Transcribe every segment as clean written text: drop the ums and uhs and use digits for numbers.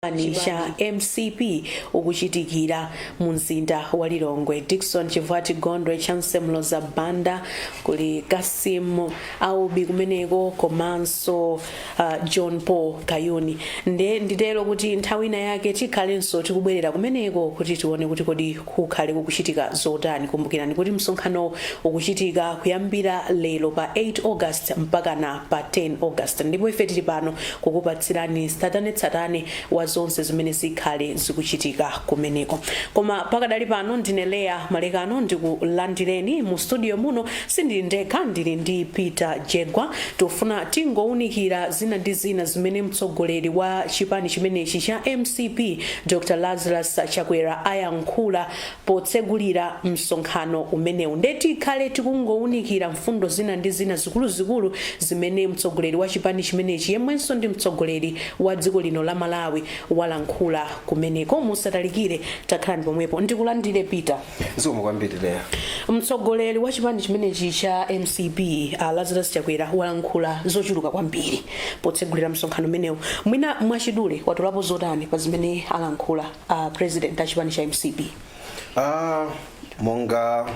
Cha MCP ukuchitikira mu mzinda wa Lilongwe. Dickson Chivati Gondwe Chansemlo za Banda kuli Kasim Aubi kumeneko komanso John Paul Kayuni. Nditero kuti nthawi ina yake tikhalenso tikubwerera kumeneko kuti tione kuti kodi kukhale kukuchitika zotani. Kumbukirani kuti msonkhano ukuchitika kuyambira lero pa 8 August mpaka na pa 10 August. Ndipo ife tili pano kukupatsirani tsatane wa zonse zimene zikhale zikuchitika kumeneko. Koma pakadali pano ndinelea malekano ndikulandireni mu studio muno sindili ndekha, ndili ndi Peter Jegwa. Tofuna tingounikira zina ndi zina zimene mtsogoleri wa chipani chimenechi cha MCP Dr. Lazarus Chakwera ayankhula potsegulira msonkhano umenewu. Ndeti khale tikungounikira mfundo zina ndi zina zikuluzikulu zimene mtsogoleri wa chipani chimenechi yemwenso ndi mtsogoleri wa dziko lino la Malawi walankhula kumeneko. Musatalikire, takhalani pomwepo ndikulandire Peter. Zikomo kwambiri leya. Mtsogoleri wa chipani chimenechi cha MCP Lazarus Chakwera walankhula zochuluka kwambiri potsegulira msonkhano umenewu. Mwina mwachidule watolapo zotani pa zimene alankhula president wa chipani cha MCP? Monga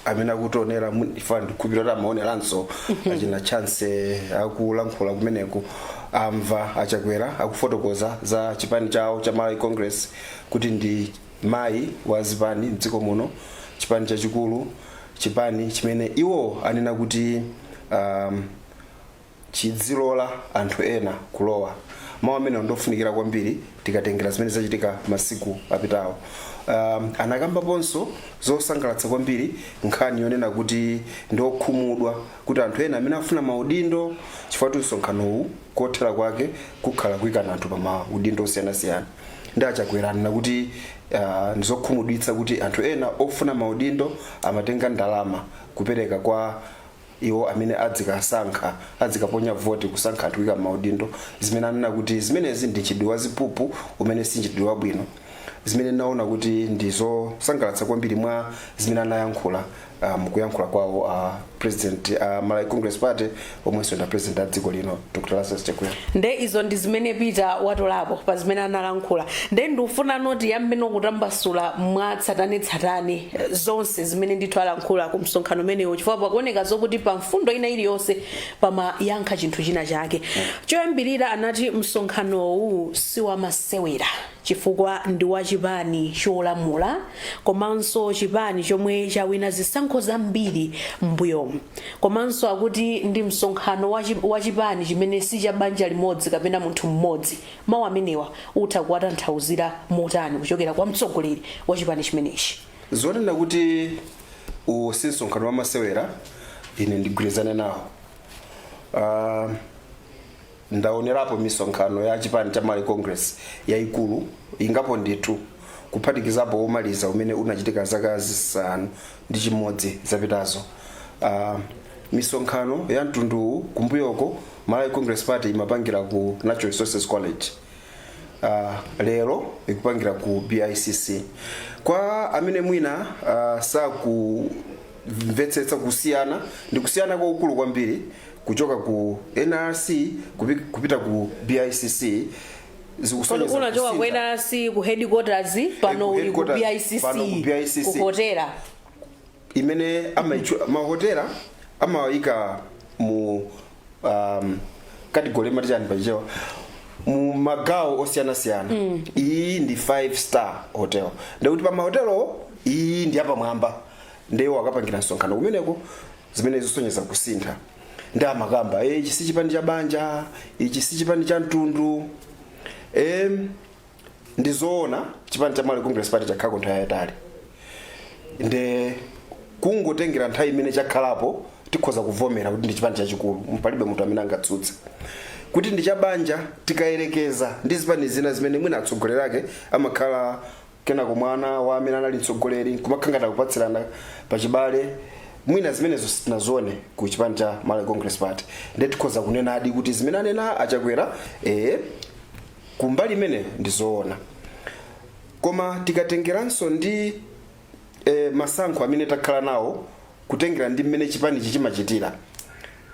amene akutonera ifa ndikupirira maoneranso achina chance akulankhula kumeneko amva Achakwera akufotokoza za chipani chawo cha Malawi Congress kuti ndi mayi wa zipani mdziko muno, chipani chachikulu, chipani chimene iwo anena kuti chidzilola anthu ena kulowa. Mawu amene ndofunikira kwambiri tikatengera zimene zachitika masiku apitawo. Anakamba ponso zosangalatsa kwambiri nkhani yonena kuti ndokhumudwa kuti anthu ena amene afuna maudindo chifukwa msonkhanowu kothera kwake kukhala kuyikana anthu pa maudindo osiyanasiyana. Ndi Achakwera anena kuti ndizokhumudwitsa kuti anthu ena ofuna maudindo amatenga ndalama kupereka kwa iwo amene adzikaponya voti kusankha anthu kuyika maudindo, zimene anena kuti zimenezi ndi chidwi wazipupu umene sinchidwi wabwino. Zimene naona kuti ndizosangalatsa kwambiri mwa zimene anayankhula mukuyankhula kwawo president Malawi Congress Party omwenso nda president adziko lino Dr. Lazarus Chakwera. Nde izo ndi zimene Peter watolapo pa zimene analankhula. Nde ndifuna noti yambeno kutambasula mwa tsatane zonse zimene ndithu alankhula ku msonkhano umenewu chifukwa pakuoneka zokuti pa mfundo ina iliyonse pamayankha chinthu china chake. Choyambirira anati msonkhanowu si wamasewera chifukwa ndi wa chipani cholamula komanso chipani chomwe chawina zisankho zambiri mbuyomu. Komanso akuti ndi msonkhano wa chipani chimene si cha banja limodzi kapena munthu mmodzi. Mawu amenewa utha kuwatanthauzira motani kuchokera kwa mtsogoleri wa chipani chimenechi? Zonena kuti si msonkhano wa masewera ine ndigwirizane nawo. Ndaonerapo misonkhano ya chipani cha Malawi Congress yaikulu ingapo ndithu kuphatikizapo omaliza umene unachitika zaka 5 zapitazo. Misonkhano ya mtundu kumbuyoko Malawi Congress Party imapangira ku Natural Resources College. Lero ikupangira ku BICC. Kwa amene mwina sakumvetsetsa kusiyana, ndi kusiyana kwa ukulu kwambiri kuchoka ku NRC kupita ku BICC. Unachoka ku NRC ku headquarters pano uli ku BICC ku hotela imene mahotela amawayika mu category matijani pajewa mu magawo osiyanasiyana. Iyi ndi 5-star hotel. Ndikuti pa mahotelo iyi ndi apamwamba ndewo akapangira msonkhano kumeneko zimene zisonyeza kusintha. Ndi amakamba ichi si chipani cha banja, ichi si chipani cha mtundu. Ndizoona chipani cha Malawi Congress Party chakhala nthawi yayitali. Nde kungotengera nthawi imene chakhalapo tikhoza kuvomera kuti ndi chipani chachikulu, mpalibe munthu amene angatsutse. Kuti ndi cha banja tikayerekeza ndi zipani zina zimene mwina atsogoleri ake amakhala kenako mwana wa amene anali mtsogoleri kumakhangata kupatsirana pachibale. Mwina zimenezo sitinazione ku chipani cha Malawi Congress Party. Nde tikhoza kunena adi kuti zimene anena Achakwera kumbali imene ndizoona. Koma tikatengeranso ndi masankho amene takhala nawo kutengera ndi mmene chipani chichimachitira,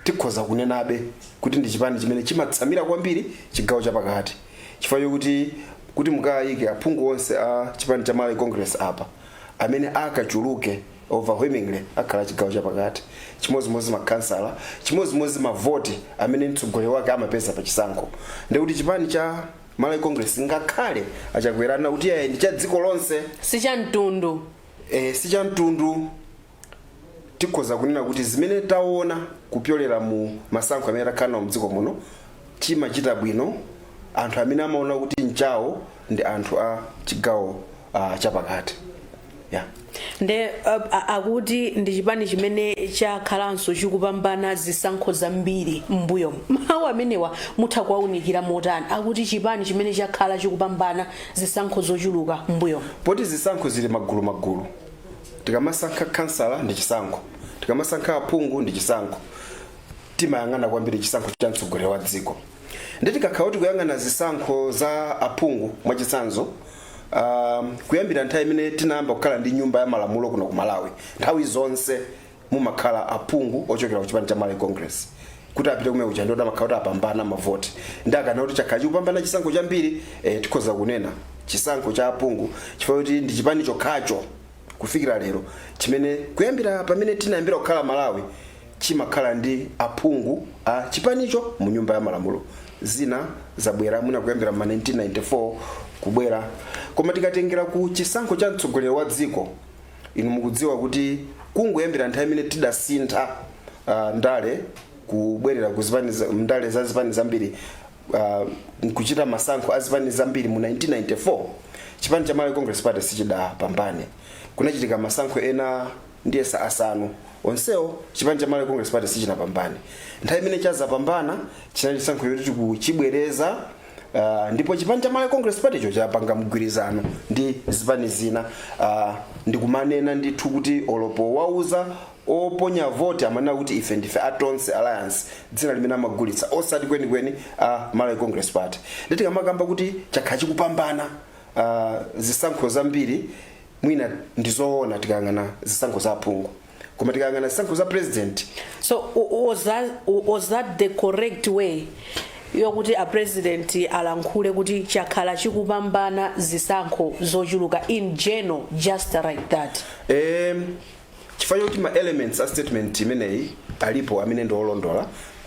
tikhoza kunenabe kuti ndi chipani chimene chimatsamira kwambiri chigawo chapakati. Chifukwa chokuti kuti mukayike aphungu onse a chipani cha Malawi Congress apa amene akachuluke overwhelmingly akhala chigawo chapakati, chimozimozi makansala, chimozimozi mavoti amene mtsogoleri wake amapeza pa chisankho. Ndikuti chipani cha Malawi Congress ngakhale achakwerana kuti ayi ndi cha dziko lonse, si cha mtundu. Si cha mtundu. Tikhoza kunena kuti zimene taona kupyolera mu masankho amene takhala mdziko muno timachita bwino, anthu amene amaona kuti nchawo ndi anthu a chigawo chapakati. Yeah. Nde akuti ndi chipani chimene chakhalanso chikupambana zisankho zambiri mbuyo. Mawu amenewa mutha kuwaunikira motani? Akuti chipani chimene chakhala chikupambana zisankho zochuluka mbuyo. Poti zisankho zili magulu. Tikamasankha kansala ndi chisankho, tikamasankha aphungu ndi chisankho. Timayang'ana kwambiri chisankho cha mtsogoleri wa dziko. Nditi kakhala kuti kuyang'ana zisankho za aphungu mwachitsanzo, kuyambira nthawi imene tinayamba kukhala ndi nyumba ya malamulo kuno ku Malawi, nthawi zonse mumakhala aphungu ochokera ku chipani cha Malawi Congress. Kuti apite kumene kuja ndoda makhala kuti apambana mavoti. Ndakana kuti chakhala chikupambana chisankho chambiri, tikhoza kunena chisankho cha aphungu chifukwa kuti ndi chipani chokhacho kufikira lero chimene kuyambira pamene tinayambira kukhala Malawi chimakhala ndi aphungu a chipanicho mu nyumba ya malamulo. Zina zabwera muna kuyambira ma 1994 kubwera, koma tikatengera ku chisankho cha mtsogoleri wa dziko, inu mukudziwa kuti kungoyambira nthawi imene tidasintha ndale kubwerera ku zipani ndale za zipani zambiri, kuchita masankho a zipani zambiri mu 1994, chipani cha Malawi Congress Party sichidapambane. Kunachitika masankho ena ndiyesa asanu, onsewo chipani cha Malawi Congress Party sichinapambane. Nthawi imene chazapambana chinali chisankho yoti kuchibwereza, ndipo chipani cha Malawi Congress Party cho chapanga mgwirizano ndi zipani zina, ndikumanena ndithu kuti olopo wauza oponya voti amanena kuti ife ndife Atonse Alliance, dzina limene amagulitsa osati kwenikweni Malawi Congress Party. Nditi kamakamba kuti chakhala chikupambana zisankho zambiri, mwina ndizoona tikangana zisankho za aphungu, koma tikangana zisankho za president. So was that the correct way yokuti a president alankhule kuti chakhala chikupambana zisankho zochuluka in general, just like that? Chifukwa kuti ma elements a statement imeneyi alipo amene ndo olondola,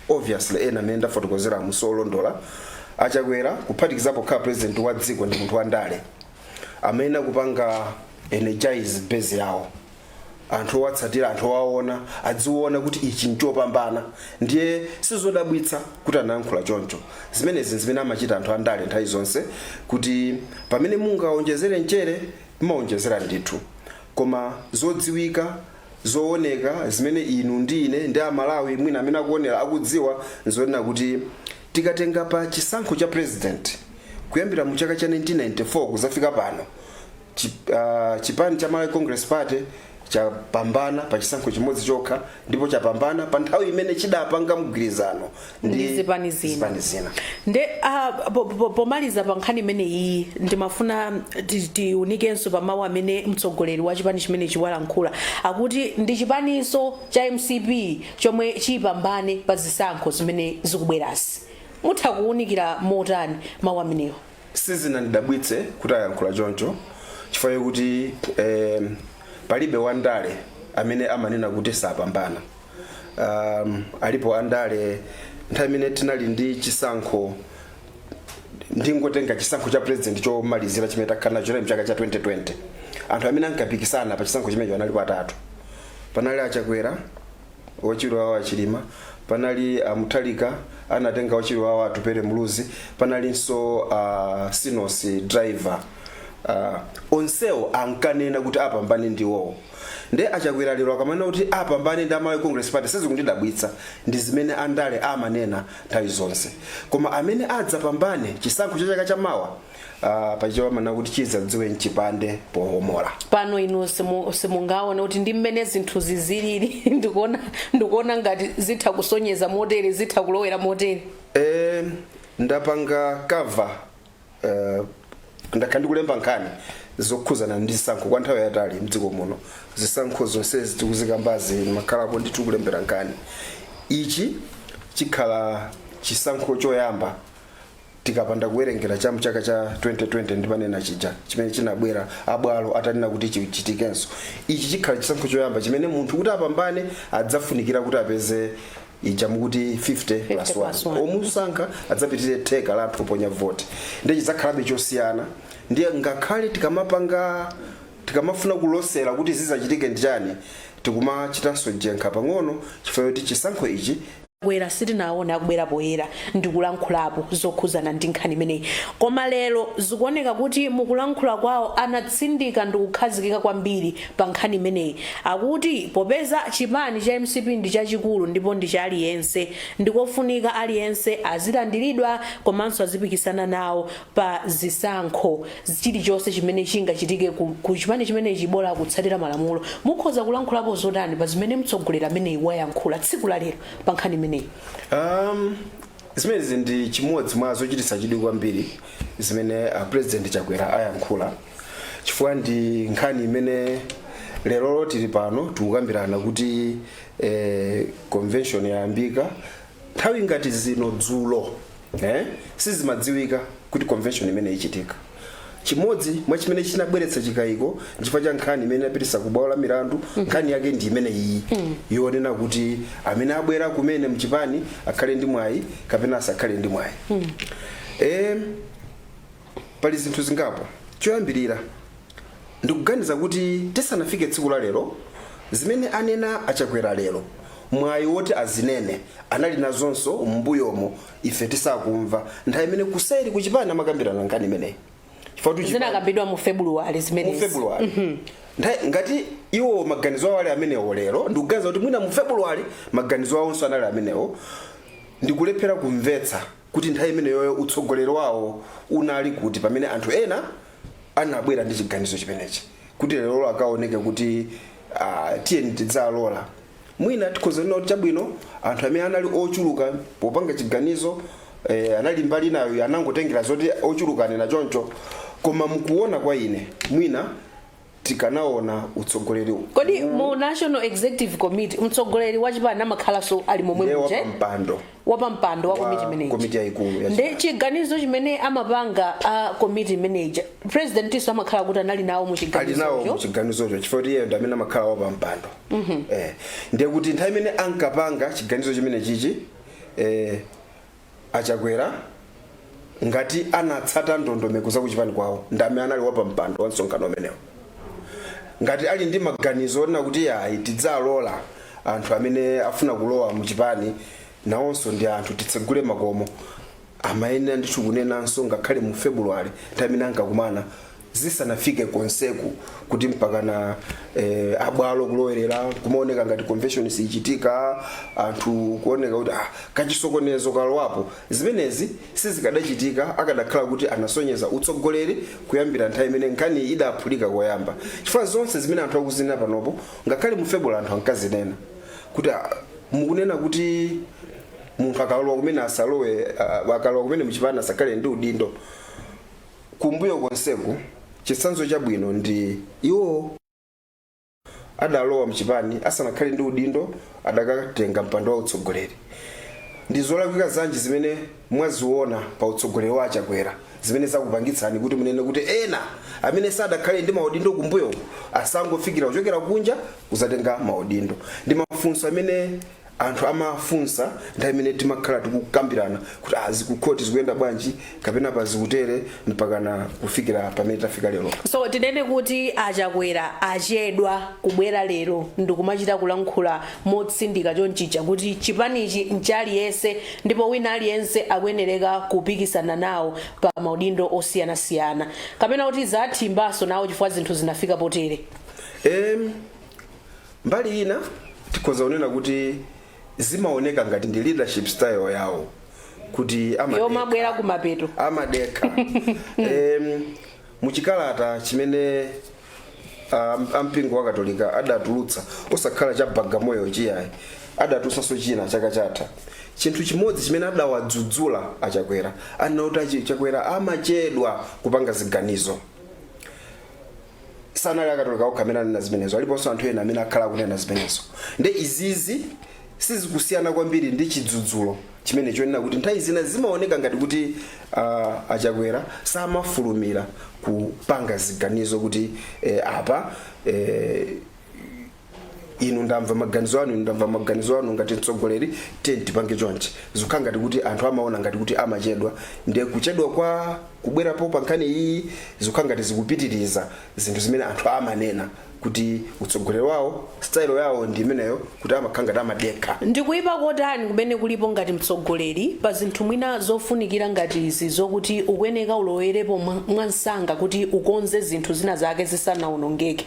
obviously ena amene ndafotokozera muso olondola. Achakwera kuphatikizapo kha president wa dziko ndi munthu wa ndale amene kupanga energize base yawo, anthu watsatira, anthu waona adziona kuti ichi nchopambana, ndiye sizodabwitsa kuti anayankhula choncho. Zimene amachita anthu andale nthawi zonse kuti pamene mungaonjezere mchere mumaonjezera ndithu, koma zodziwika zooneka zimene inu ndine ndi amalawi mwina amene akuonera akudziwa nzonena kuti tikatenga pa chisankho cha president kuyambira mu chaka cha 1994 kuzafika pano, chipani cha Malawi Congress Party chapambana pa chisankho chimodzi chokha, ndipo chapambana pa nthawi imene chidapanga mgwirizano ndi zipani zina. Nde pomaliza pa nkhani imene iyi ndimafuna tiunikenso pa mawu amene mtsogoleri wa chipani chimene chiwalankhula akuti ndi chipaniso cha MCP chomwe chipambane pa zisankho zimene zikubwerasi. Mutha kuunikira motani mawu amenewo? Sizinandidabwitse kuti ayankhula choncho chifukwa kuti palibe wandale amene amanena kuti sapambana. Alipo andale nthawi imene tinali ndi chisankho, ndingotenga chisankho cha president chomalizira chimene takhala nacho mchaka cha 2020, anthu amene ankapikisana pa chisankho chimenecho analipo atatu. Panali Chakwera wachiro wa Chilima, panali Muthalika anatenga wachiro wa Atupere Muluzi, panalinso Sinos driver. Onsewo ankanena kuti apambane ndiwo. Nde Chakwera lero akamana kuti apambane ndi Malawi Congress Party sizikundidabwitsa, ndi zimene andale amanena nthawi zonse. Koma amene adzapambane chisankho cha chaka chamawa pachiwa mana kuti chizadziwe mchipande pohomola. Pano inu simungaona kuti ndi mmene zinthu zizilili ndikuona ngati zitha kusonyeza motere, zitha kulowera motere. Ndapanga cover ndakandi kulemba nkhani zokhuzana ndi zisankho kwa nthawi yatali mdziko muno. Zisankho zonse zikuzikambazi makhalapo ndi tikulembera nkhani. Ichi chikhala chisankho choyamba tikapanda kuwerengera cha mchaka cha 2020 ndipanena chija chimene chinabwera abwalo atanena kuti chichitikenso. Ichi chikhala chisankho choyamba chimene munthu kuti apambane adzafunikira kuti apeze ichamukuti 50+1 omusankha adzapitirire theka la anthu oponya vote. Ndiye chidzakhalabe chosiyana. Ndiye ngakhale tikamafuna kulosera kuti zizachitike njani tikumachitanso jenkha pang'ono chifukwa kuti chisankho ichi Chakwera sitinaona akubwera poyera ndikulankhulapo zokhuzana ndi nkhani imeneyi, koma lero zikuoneka kuti mukulankhula kwawo anatsindika ndikukhazikika kwambiri pa nkhani imeneyi. Akuti popeza chipani cha MCP ndi chachikulu ndipo ndi cha aliyense, ndikofunika aliyense azilandiridwa komanso azipikisana nawo pa zisankho chilichonse chimene chingachitike ku chipani chimenechi bola kutsatira malamulo. Mukhoza kulankhulapo zotani pa zimene mtsogoleri ameneyi wayankhula tsiku la lero pa nkhani imeneyi? Zimene ndi chimodzi mwa zochititsa chidwi kwambiri zimene President Chakwera ayankhula, chifukwa ndi nkhani imene lero tili pano tikukambirana kuti convention yayambika nthawi ngati zino dzulo sizimadziwika kuti convention imene ichitika. Chimodzi mwa chimene chinabweretsa chikayiko chifukwa cha nkhani imene apitisa ku bwalo la milandu, nkhani yake ndi imene iyi yonena kuti amene abwera kumene mchipani akhale ndi mwayi kapena asakhale ndi mwayi. Pali zinthu zingapo. Choyambirira ndikuganiza kuti tisanafike tsiku la lero zimene anena Achakwera lero mwayi woti azinene anali nazonso mbuyomo ife tisakumva nthawi imene kuseri kuchipani amakambirana nkhani imeneyi. Zinakambidwa mu February zimene. Mu February. Ngati iwo maganizo awo ali amenewo lero ndikuganiza kuti mwina mu February maganizo awonso anali amenewo. Ndikulephera kumvetsa kuti nthawi imeneyo utsogoleri wawo unali kuti pamene anthu ena anabwera ndi chiganizo chimenechi kuti lero akaoneke kuti tiyeni tidzalola. Mwina tikhoza kuti chabwino anthu amene anali ochuluka popanga chiganizo anali mbali nayo anangotengera zoti ochuluka anena choncho, koma mukuona kwa ine mwina tikanaona utsogoleri. Kodi mu National Executive Committee mtsogoleri wa chipani amakhala so ali momwe muje wapampando wa committee manager. Committee yaikulu. Ndi chiganizo chimene amapanga a committee manager president iso amakhala kuti anali nawo mu chiganizo. Ali nawo mu chiganizo cho chifukwa iye ndamene amakhala wapampando. Ndiye kuti nthawi imene ankapanga chiganizo chimene chichi Achakwera ngati anatsata ndondomeko za kuchipani kwawo ndame anali wapampando wa msonkhano umenewo. Ngati ali ndi maganizo na kuti tidzalola anthu amene afuna kulowa mu chipani nawonso ndi anthu titsegule makomo amayenera ndithu kunenanso ngakhale mu February nthawi imene ankakumana zisanafike konseku kuti mpakana abwalo kulowerera kumaoneka ngati convention sichitika anthu kuoneka kuti kachisokonezo kalowapo. Zimenezi sizikadachitika akadakhala kuti anasonyeza utsogoleri kuyambira nthawi imene nkhani idaphulika koyamba. Chifukwa zonse zimene anthu akuzinena panopo ngakhale mu February anthu ankazinena kuti mukunena kuti munthu akalowa kumene asalowe akalowa kumene mchipani asakhale ndi udindo. Kumbuyo konseku chitsanzo chabwino ndi iwo adalowa mchipani asanakhale ndi udindo adakatenga mpando wa utsogoleri. Ndi zolakwika zanji zimene mwaziona pa utsogoleri wa Chakwera zimene zakupangitsani kuti munene kuti ena amene sadakhale ndi maudindo kumbuyo asangofikira kuchokera kunja kuzatenga maudindo. Ndi mafunso amene anthu amafunsa nthawi imene timakhala tikukambirana kuti zikukhoti zikuyenda bwanji kapena pazikutere mpakana kufikira pamene tafika lero. So tinene kuti Achakwera achedwa kubwera lero ndikumachita kulankhula motsindika chonchicha kuti chipanichi nchaliyense ndipo wina aliyense akuyenereka kupikisana nawo pa maudindo osiyanasiyana kapena kuti zathimbaso nawo chifukwa zinthu zinafika potere. Mbali ina tikhoza kunena kuti zimaoneka ngati ndi leadership style yawo kuti amabwera kumapeto amadeka. Muchikalata chimene ampingo wa Katolika adatulutsa osakhala cha Bagamoyo chiyayi adatulutsanso china chaka chatha. Chinthu chimodzi chimene adawadzudzula Achakwera anauta Chakwera amachedwa kupanga ziganizo. Sanali Akatolika okhamena na zimenezo aliponso anthu ena amene akhala kunena zimenezo. Nde izizi sizikusiyana kwambiri ndi chidzudzulo chimene chonena kuti nthawi zina zimaoneka ngati kuti Chakwera samafulumira kupanga ziganizo kuti apa inu ndamva maganizo anu ngati mtsogoleri tipange chonchi zikukhala ngati kuti anthu amaona ngati kuti amachedwa ndiye kuchedwa kwa kubwerapo pa nkhani iyi zikukhala ngati zikupitiriza zinthu zimene anthu amanena kuti utsogoleri wawo style yawo ndi imeneyo kuti amakhala ngati amadekha. Ndikuyipa kotani kumene kulipo ngati mtsogoleri pa zinthu mwina zofunikira ngati izi zokuti ukuyeneka ulowerepo mwansanga kuti ukonze zinthu zina zake zisanawonongeke?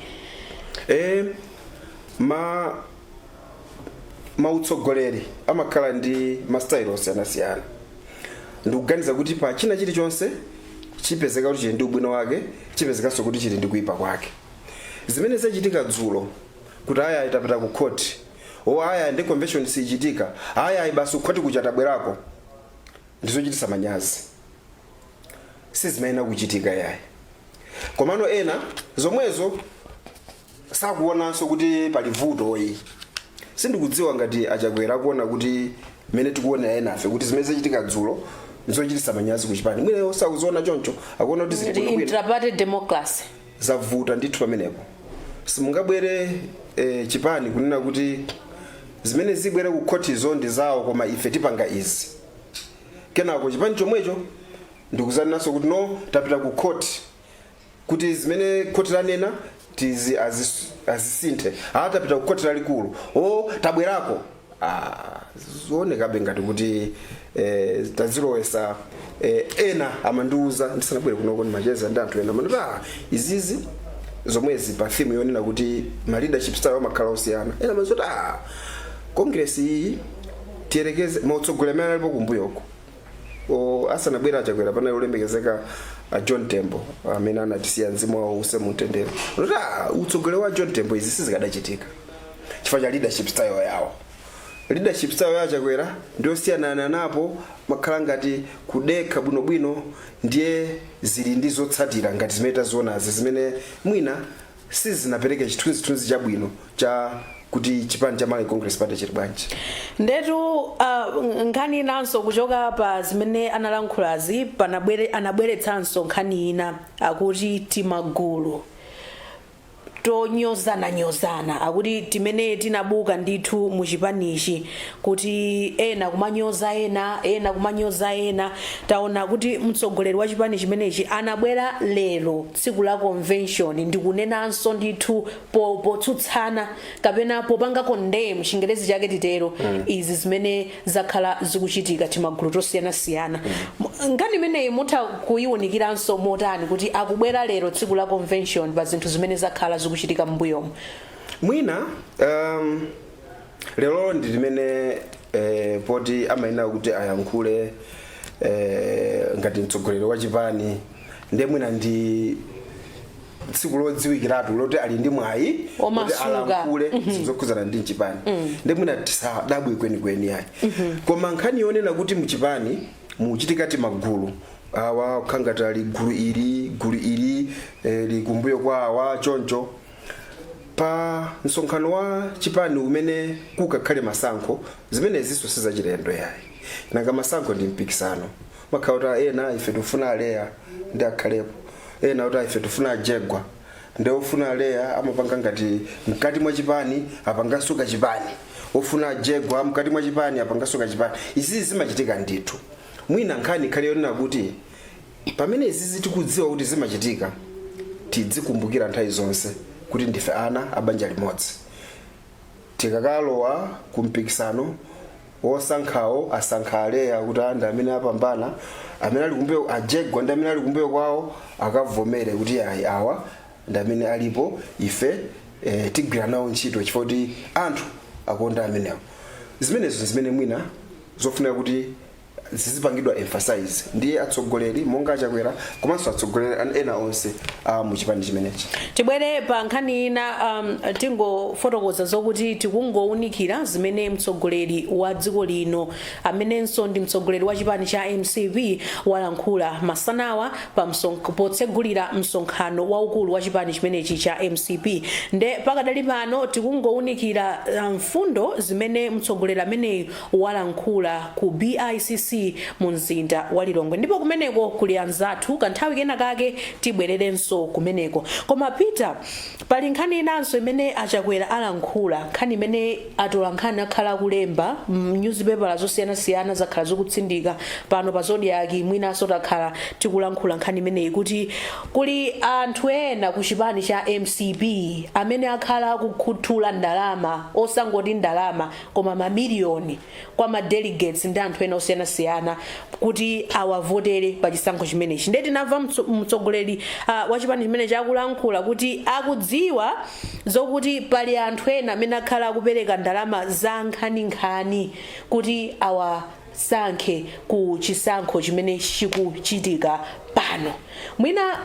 Mautsogoleri amakhala ndi mastyle osiyanasiyana. Ndikuganiza kuti pa china chilichonse chipezeka kuti chili ndi ubwino wake, chipezekanso kuti chili ndi kuyipa kwake. Zimene zachitika dzulo kuti aya itapita ku court aya ndi convention sichitika aya basi ukhoti kuchatabwerako ndizochitisa manyazi sizimayenera kuchitika yayi. Komano ena zomwezo sakuonanso kuti pali vuto iyi. Sindikudziwa ngati Chakwera kuona kuti mene tikuona enafe kuti zimene zachitika dzulo ndizochitisa manyazi ku chipani mwina sakuziona choncho akuona kuti zili bwino intraparty democracy zavuta ndithu pamenepo. Simungabwere chipani kunena kuti zimene zibwere ku court ndi zawo koma ife tipanga izi. Kenako chipani chomwecho ndikuzananso kuti no tapita ku court kuti zimene court lanena tizi azisinthe tapita ku court lalikulu tabwerako zoonekabe ngati kuti tazilowesa ena amandiuza ndisanabwere kunoko ndi macheza ndi anthu ena amandiuza izizi zomwezi pa theme yonena kuti ma leadership style amakhala osiyana ena mazoti congress iyi tiyerekeze mautsogoleri alipo kumbuyoko asanabwera Chakwera panali ulembekezeka John Tembo amene anatisiya mzimu wawo use mutendere utsogoleri wa John Tembo izi sizikadachitika chifukwa cha leadership style yawo. Leadership style ya Chakwera ndio siyana napo makhala ngati kudekha bwinobwino ndiye zili ndi zotsatira ngati zimene taziona zimene mwina sizinapereke chithunzi chabwino cha kuti chipani cha Malawi Congress Party chili bwanji. Ndetu nkhani nanso kuchoka pa zimene analankhulazi anabweretsanso nkhani ina akuti timagulu tonyozana akuti timene tinabuka ndithu muchipanichi kuti ena kumanyoza ena taona kuti mtsogoleri wa chipani chimenechi anabwera lero tsiku la convention ndikunenanso ndithu potsutsana kapena popanga condemn chingerezi chake titero izi zimene zakhala zikuchitika timagulu tosiyanasiyana. Ngani imeneyi mutha kuyiwunikiranso motani kuti akubwera lero tsiku la convention pa zinthu zimene zakhala zikuchitika mbuyomu? Mwina lero ndi limene poti amayenera kuti ayankhule ngati mtsogoleri wa chipani ndiye mwina ndi tsiku lodziwikiratu loti ali ndi mwayi kuti alankhule zokhudzana ndi chipani ndiye mwina tisadabwe kwenikweni yake. Koma nkhani yonena kuti muchipani muchitika timagulu awa kukhangata ali gulu ili likumbuyo kwa awa choncho pa msonkhano wa chipani umene kukakhale masankho zimene ziso sizachilendo yayi. Nanga masankho ndi mpikisano makauta ena ife tufuna aleya ndi akhalepo ena uta ife tufuna jegwa ndi ofuna aleya amapanga ngati mkati mwa chipani apangasuka chipani ofuna jegwa mkati mwa chipani apangasuka chipani. Izi zimachitika ndithu. Mwina nkhani khale yonena kuti pamene izi tikudziwa kuti zimachitika tidzikumbukira nthawi zonse kuti ndife ana abanja limodzi. Tikakalowa kumpikisano wosankhawo asankha aleya kuti anda amene apambana amene ali kumbuyo ajegwa ndi amene ali kumbuyo kwawo akavomere kuti ayi awa ndi amene alipo ife tigwira nawo ntchito chifukwa anthu akonda amenewo. Zimenezo zimene mwina zofunika kuti zizipangidwa emphasize ndiye atsogoleri monga Chakwera komanso atsogoleri ena onse mu chipani chimenechi. Tibwere pa nkhani ina tingofotokoza zokuti tikungowunikira zimene mtsogoleri wa dziko lino amenenso ndi mtsogoleri wa chipani cha MCP walankhula masanawa potsegulira msonkhano waukulu wa chipani chimenechi cha MCP. Nde pakadali pano tikungowunikira mfundo zimene mtsogoleri ameneyi walankhula ku BICC mu mzinda wa Lilongwe, ndipo kumeneko kuli anzathu kanthawi kena kake tibwererenso kumeneko. Koma Peter, pali nkhani inanso imene Chakwera alankhula, nkhani imene atolankhani akhala kulemba newspaper zosiyanasiyana zakhala zikutsindika pano pa Zodiac mwinanso takhala tikulankhula nkhani imeneyi kuti kuli anthu ena ku chipani cha MCP amene akhala kukhuthula ndalama, osangoti ndalama koma mamiliyoni kwa ma delegates ndi anthu ena osiyanasiyana kuti awavotere pa chisankho chimenechi. Ndeti namva mtsogoleri wa chipani chimenechi akulankhula kuti akudziwa zokuti pali anthu ena amene akhala akupereka ndalama za nkhaninkhani kuti awasankhe ku chisankho chimene chikuchitika pano. Mwina,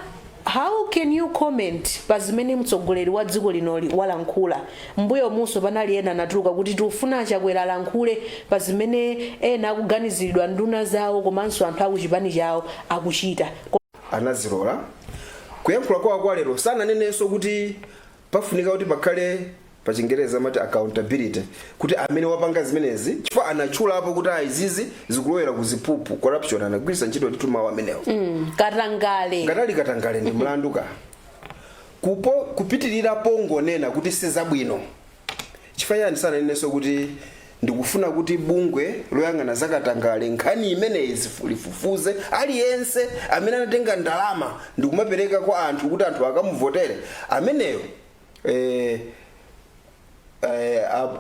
how can you comment pa zimene mtsogoleri wa dziko linoli walankhula? Mbuyo muso panali ena natuluka kuti tufuna Chakwera alankhule pa zimene ena akuganiziridwa nduna zawo komanso anthu akuchipani chawo akuchita. Anazilola kuyankhula kwa lero sananenenso kuti pafunika kuti pakhale pa Chingereza amati accountability, kuti amene wapanga zimenezi chifukwa anatchulapo kuti izizi zikulowera kuziphuphu corruption, anagwiritsa ntchito ndi mawu amenewo. Katangale ngatali katangale ndi mlanduka kupitirira pongonena kuti sizabwino. Chifukwa yani sananenenso kuti ndikufuna kuti bungwe loyang'ana zakatangale nkhani imeneyi lifufuze aliyense amene anatenga ndalama ndikumapereka kwa anthu kuti anthu akamuvotere ameneyo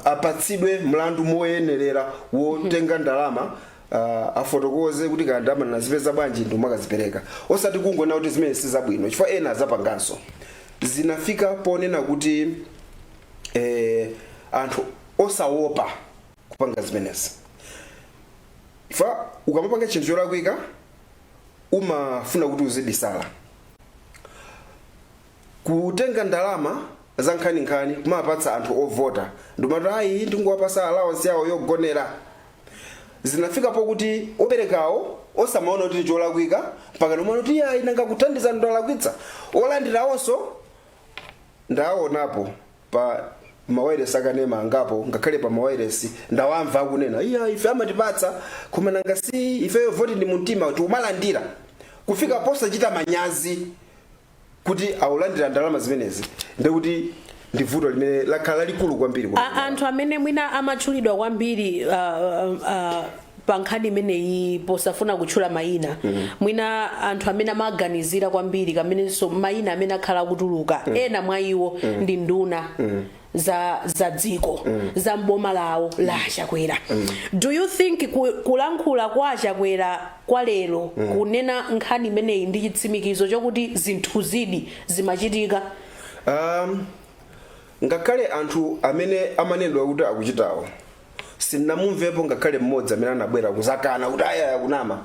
apatsidwe mlandu moyenerera wotenga ndalama, afotokoze kuti ndalama nazipeza bwanji ndimakazipereka, osati kungona kuti zimene sizabwino. Chifukwa ena azapanganso zinafika ponena kuti anthu osawopa kupanga zimenezi. Ifa ukamapanga chinthu cholakwika umafuna kuti uzibisala. Kutenga ndalama za nkhaninkhani kumapatsa anthu ovota ndimati ayi ndingowapasa allowance yawo yogonera. Zinafika pokuti operekawo osamaona kuti cholakwika mpaka nomwe kuti ayi nanga kuthandiza ndalakwitsa, olandirawonso ndaonapo pa mawayiresi akanema angapo, ngakhale pa mawayiresi ndawamva akunena iya ife amatipatsa koma nanga si ifeyo voti ndi mumtima tikumalandira, kufika posachita manyazi kuti aulandira ndalama zimenezi. Ndekuti ndi vuto limene lakhala likulu kwambiri. Anthu amene mwina amatchulidwa kwambiri pa nkhani imeneyi posafuna kutchula mayina, mwina anthu amene amaganizira kwambiri kamenenso mayina amene akhala kutuluka, ena mwa iwo ndi nduna za dziko za mboma lawo la Chakwera. Do you think kulankhula kwa Chakwera kwa lero kunena nkhani imeneyi ndi chitsimikizo chokuti zinthu zidi zimachitika? Ngakhale anthu amene amanenedwa kuti akuchitawo sinamumvepo ngakhale mmodzi amene anabwera kuzakana kuti aya yakunama.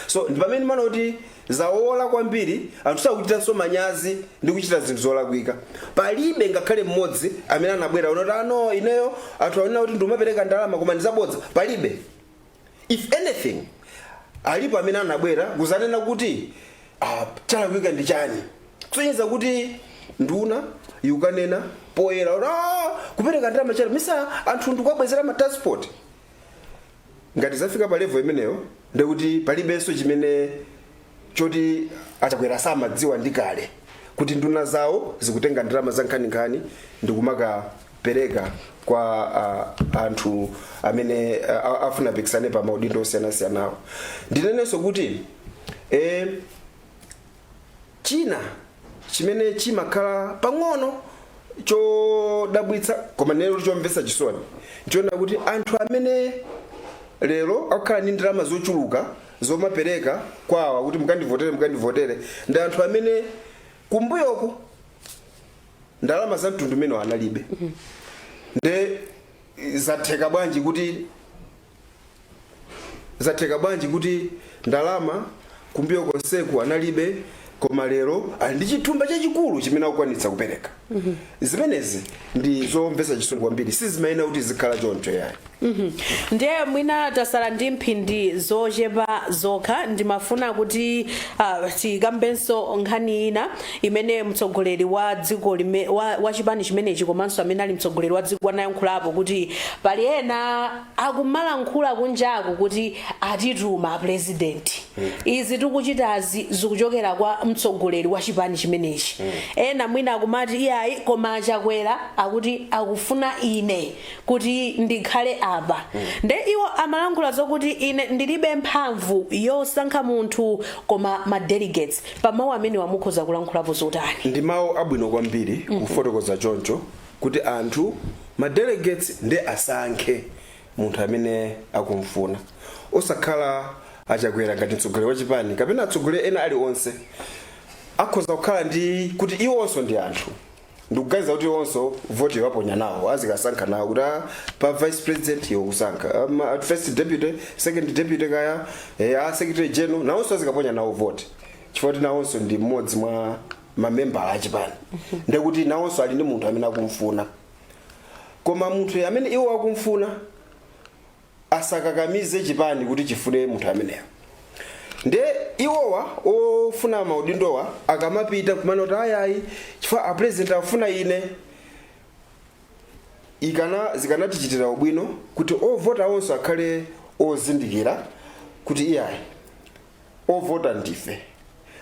So ndi pamene mana kuti zawola kwambiri anthu sakuchitanso manyazi ndi kuchita zinthu zolakwika. Palibe ngakhale mmodzi amene anabwera unoti ano ineyo anthu aonena kuti ndimapereka ndalama koma ndizabodza. Palibe. If anything alipo amene anabwera kuzanena kuti chalakwika ndi chani. Kusonyeza kuti nduna yukanena poyera kupereka ndalama chali misa anthu ndikwabwezera ma transport. Ngati zafika pa level imeneyo ndekuti palibenso chimene choti Chakwera samadziwa ndikale kuti nduna zawo zikutenga ndalama za nkhaninkhani ndikumakapereka kwa anthu amene afuna pikisane pa maudindo osiyanasiyanawo. Ndinenenso kuti china chimene chimakhala pang'ono chodabwitsa koma lero chomvetsa chisoni ndiona kuti anthu amene lero akukhala ndi ndalama zochuluka zomapereka kwawa kuti mukandivotere ndi anthu amene kumbuyoko ndalama za mtundu umene analibe. Nde zatheka bwanji kuti zatheka bwanji kuti ndalama kumbuyo konseku analibe koma lero ali ndi chithumba chachikulu chimene akukwanitsa kupereka. Zimenezi ndi zomvetsa chisoni kwambiri, sizimayenera kuti zikhala choncho yayi. Ndiye mwina tasala ndi mphindi zochepa zokha, ndimafuna kuti tikambenso nkhani ina imene mtsogoleri wa dziko wa chipani chimenechi komanso amene ali mtsogoleri wa dziko anayankhulapo kuti pali ena akumalankhula kunjaku kuti atituma president. Izi tikuchitazi zikuchokera kwa mtsogoleri wa chipani chimenechi. Ena mwina akumati iyayi koma Chakwera akuti akufuna ine kuti ndikhale apa. Nde iwo amalankhula zokuti ine ndilibe mphamvu yosankha munthu koma ma delegates. Pamawu amene wamukhoza kulankhulapo zotani? Ndi mawu abwino kwambiri kufotokoza choncho kuti anthu ma delegates ndi asankhe munthu amene akumfuna. Osakhala Chakwera ngati mtsogoleri wa chipani kapena atsogoleri ena ali onse akhoza kukhala ndi kuti iwo onso ndi anthu. Ndikuganiza kuti onso vote waponya nawo azikasankha nawo kuti pa vice president yokusankha first deputy, second deputy kaya secretary general nawonso azikaponya nawo vote chifukwa kuti nawonso ndi mmodzi mwa mamemba a chipani. Ndekuti nawonso ali ndi munthu amene akumfuna, koma munthu amene iwo akumfuna asakakamize chipani kuti chifune munthu ameneyo. Nde iwowa ofuna maudindowa akamapita kumana kuti ayayi chifukwa a president afuna ine, zikanatichitira ubwino kuti ovota onso akhale ozindikira kuti iyayi ovota ndife.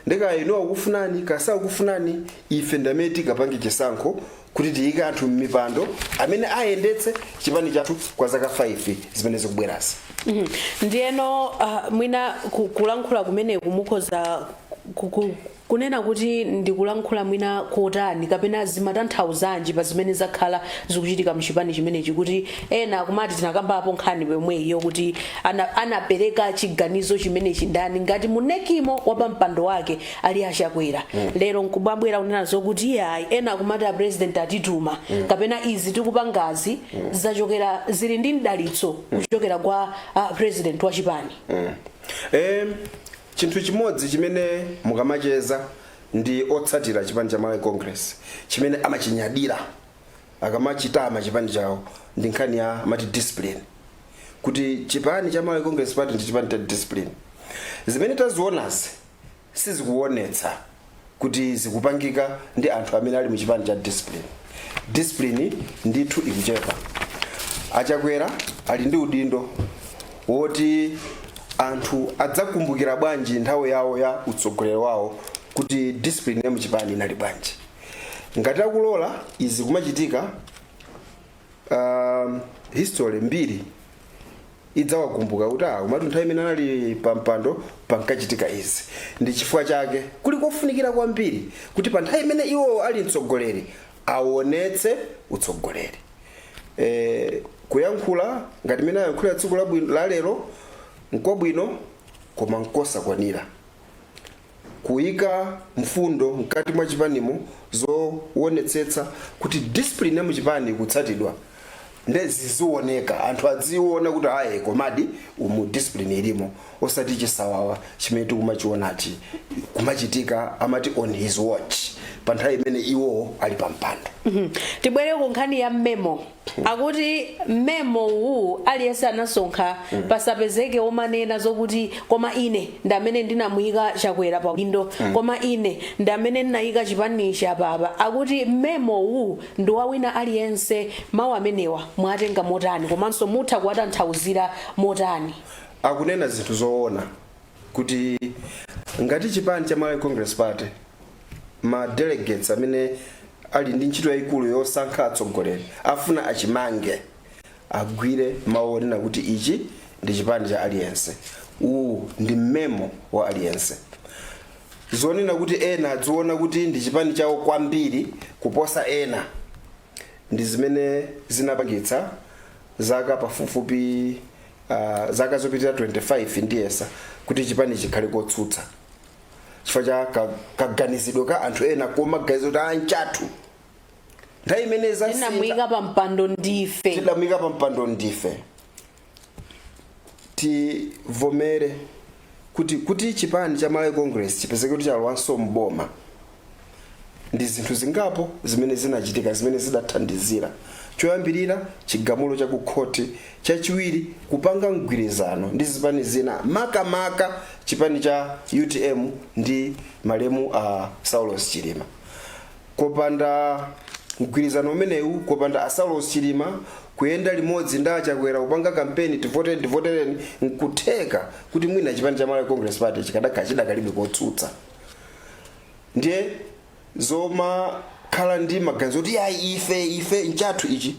Ndeka ino akufunani kasa akufunani ife ndamene tikapange chisankho kuti tiyike anthu m'mipando amene ayendetse chipani chathu kwa zaka 5 zimene zikubwerazi. Ndiyeno mwina kulankhula kumene kumukhoza kunena kuti ndikulankhula mwina kotani kapena zimatanthauzanji pa zimene zakhala zikuchitika mchipani chimenechi kuti ena kumati tinakambapo nkhani pomweyo kuti anapereka chiganizo chimenechi ndani ngati munekimo wa pampando wake ali Chakwera. Lero nkubabwera kunena zokuti yayi ena kumati a president atituma kapena izi tikupangazi zachokera zili ndi mdalitso kuchokera kwa president wa chipani. Chinthu chimodzi chimene mukamacheza ndi otsatira chipani cha Malawi Congress chimene amachinyadira akamachitama chipani chawo ndi nkhani ya mati discipline, kuti chipani cha Malawi Congress Party ndi chipani cha discipline. Zimene tazionazi sizikuonetsa kuti zikupangika ndi anthu amene ali mu chipani cha discipline. Discipline ndithu ikuchepa. Chakwera ali ndi udindo woti anthu adzakumbukira bwanji nthawi yawo ya utsogoleri wawo kuti discipline ya mchipani inali bwanji. Ngati akulola izi kumachitika, history mbiri idzawakumbuka kuti umati nthawi imene anali pampando pankachitika izi. Ndi chifukwa chake kuli kofunikira kwambiri kuti pa nthawi imene iwo ali mtsogoleri aonetse utsogoleri. Kuyankhula ngati imene ayankhula tsiku la lero nkobwino koma nkosakwanira. Kuyika mfundo mkati mwa chipanimo zoonetsetsa kuti discipline ya mchipani kutsatidwa ndezi zioneka, anthu adziona kuti ayi komadi umu discipline ilimo, osati chisawawa chimene tikumachionati kumachitika amati on his watch pa nthawi imene iwo ali pampando. Tibwere ku nkhani ya memo. Akuti memo wu aliyense anasonkha pasapezeke omanena zokuti koma ine ndamene ndinamuyika Chakwera pa udindo, koma ine ndamene ndinayika chipani cha papa. Akuti memo wu ndi wawina aliyense. Mawu amenewa mwatenga motani komanso mutha kuwatanthauzira motani? Akunena zinthu zoona kuti ngati chipani cha Malawi Congress Party ma delegates amene ali ndi ntchito yayikulu yosankha atsogoleri afuna achimange agwire maonena kuti ichi ndi chipani cha aliyense, uwu ndi memo wa aliyense. Zonena kuti ena adziona kuti ndi chipani chawo kwambiri kuposa ena ndi zimene zinapangitsa zaka pafupifupi zaka zopitira 25 ndiyesa kuti chipani chikhale kotsutsa chifukwa cha kaganizidwe ka anthu ena koma gazo ta anchatu. Nthawi imene tinamuyika pa mpando ndife. Tinamuyika pa mpando ndife. tivomere kuti chipani cha Malawi Congress chipezeke kuti chalowanso mboma ndi zinthu zingapo zimene zinachitika zimene zidathandizira. Choyambirira chigamulo cha kukhoti, chachiwiri kupanga mgwirizano ndi zipani zina makamaka chipani cha UTM ndi malemu a Saulos Chilima. Kopanda mgwirizano umenewu, kopanda a Saulos Chilima kuyenda limodzi nda Chakwera kupanga kampeni tivotereni nkutheka kuti mwina chipani cha Malawi Congress Party chidakalibe kotsutsa. Ndiye zoma khala ndi maganizo kuti ayi ife nchathu ichi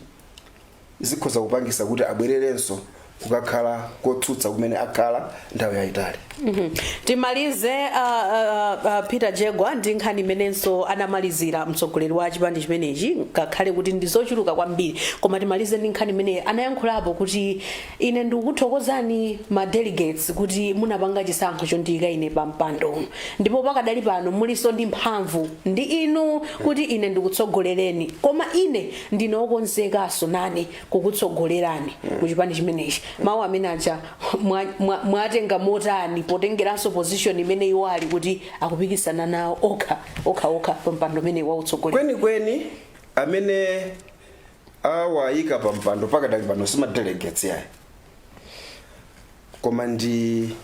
zikhoza kupangisa kuti abwererenso kukakhala kotsutsa kumene akhala nthawi yayitali. Timalize Peter Jegwa ndi nkhani imenenso anamalizira mtsogoleri wa chipani chimenechi ngakhale kuti ndizochuluka kwambiri, koma timalize ndi nkhani imene anayankhulapo kuti ine ndikuthokozani ma delegates kuti munapanga chisankho chondiyika ine pa mpando, ndipo pakadali pano muliso ndi mphamvu ndi inu kuti ine ndikutsogolereni, koma ine ndinokonzekaso nane kukutsogolerani ku chipani chimenechi. Mawu amene aja mwatenga motani potengeranso position imene iwali kuti akupikisana nawo okha pa mpando umene wa utsogoleri? Kweni amene awayika pa mpando pakadali pano sima delegates yayi, koma ndi